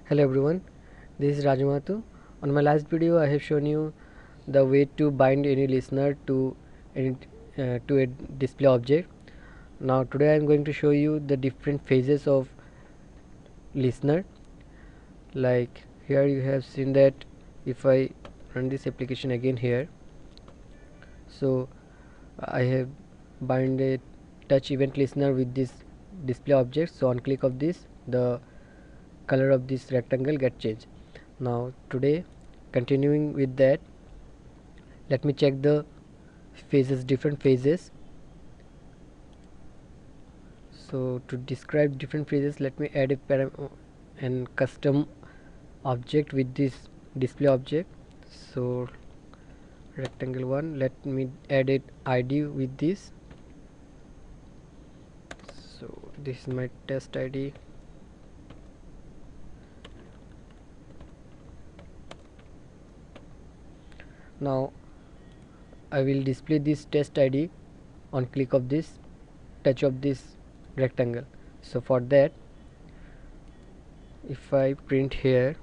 Hello everyone, this is Raju Mahato. On my last video, I have shown you the way to bind any listener any, to a display object. Now today I am going to show you the different phases of listener. Like here you have seen that if I run this application again here, so I have bind a touch event listener with this display object. So on click of this, the color of this rectangle get changed. Now today, continuing with that, let me check the phases, different phases. So to describe different phases, let me add a and custom object with this display object. So rectangle one, let me add it ID with this. So this is my test ID. Now I will display this test ID on click of this touch of this rectangle. So for that, if I print here,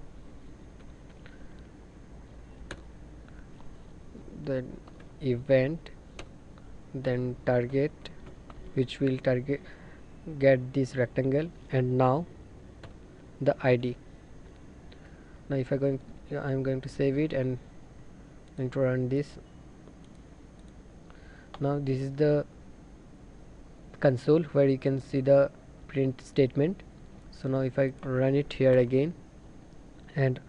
then event, then target, which will target get this rectangle, and now the ID. Now if I'm going to save it and going to run this. Now this is the console where you can see the print statement. So now if I run it here again, and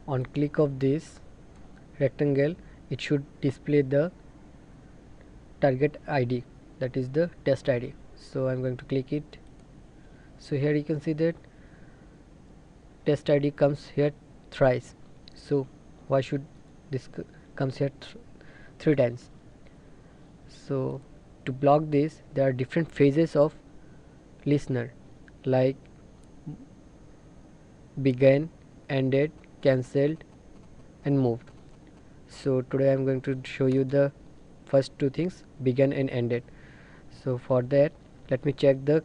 on click of this rectangle, it should display the target ID, that is the test ID. So I'm going to click it. So here you can see that test ID comes here thrice. So why should this comes here three times? So to block this, there are different phases of listener, like began, ended, cancelled, and moved. So today I'm going to show you the first two things, began and ended. So for that, let me check the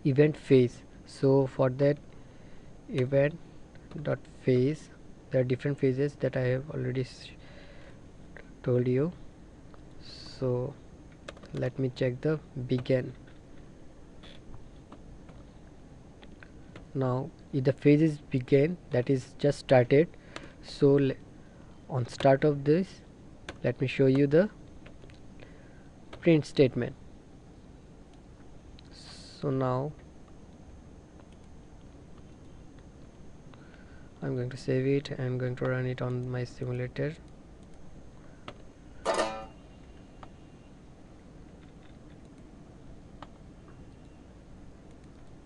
event phase. So for that, event dot phase, there are different phases that I have already told you. So let me check the began. Now if the phase is began, that is just started. So on start of this, let me show you the print statement. So now I'm going to save it and I'm going to run it on my simulator.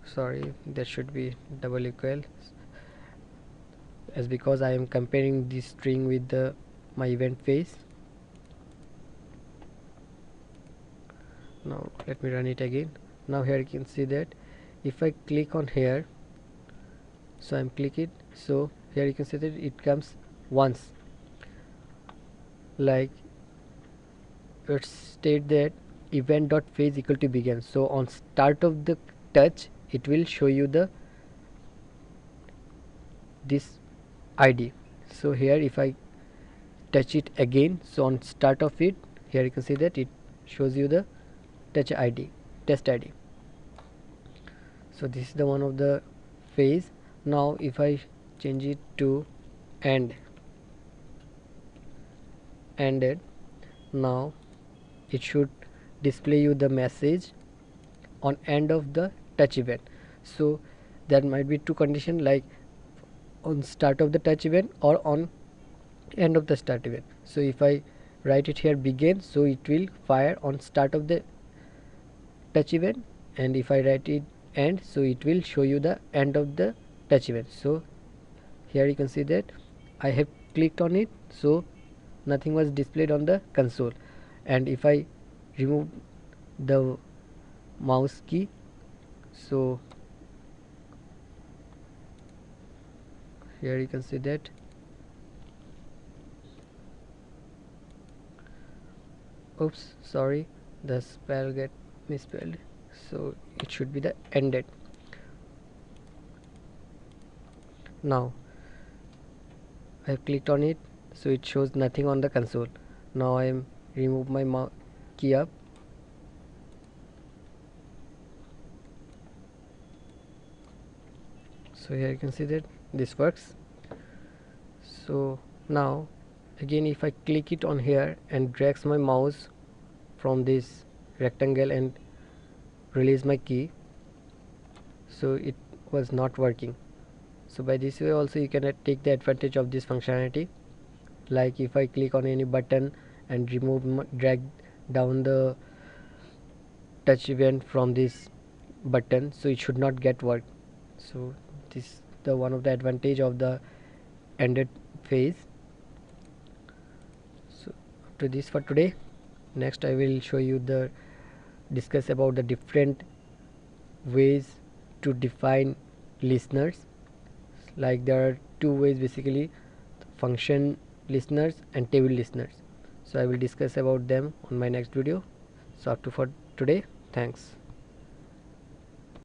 Sorry, there should be double equal, as because I am comparing this string with my event phase. Now let me run it again. Now here you can see that if I click on here, so I'm click it, so here you can see that it comes once, like it state that event dot phase equal to begin. So on start of the touch, it will show you this ID. So here if I touch it again, so on start of it, here you can see that it shows you the touch ID, test ID. So this is the one of the phase. Now if I change it to ended, now it should display you the message on end of the touch event. So there might be two conditions, like on start of the touch event or on end of the start event. So if I write it here begin, so it will fire on start of the touch event, and if I write it end, so it will show you the end of the touch event. So here you can see that I have clicked on it, so nothing was displayed on the console. And if I remove the mouse key, so here you can see that oops, sorry, the spell get misspelled, so it should be the ended. Now I have clicked on it, so it shows nothing on the console. Now I am remove my key up. So here you can see that this works. So now again, if I click it on here and drags my mouse from this rectangle and release my key, so it was not working. So by this way also you can take the advantage of this functionality. Like if I click on any button and drag down the touch event from this button, so it should not get work. So this is the one of the advantage of the ended phase. So after this for today, next I will show you the discuss about the different ways to define listeners. Like there are two ways basically, function listeners and table listeners. So I will discuss about them on my next video. So up to for today, thanks.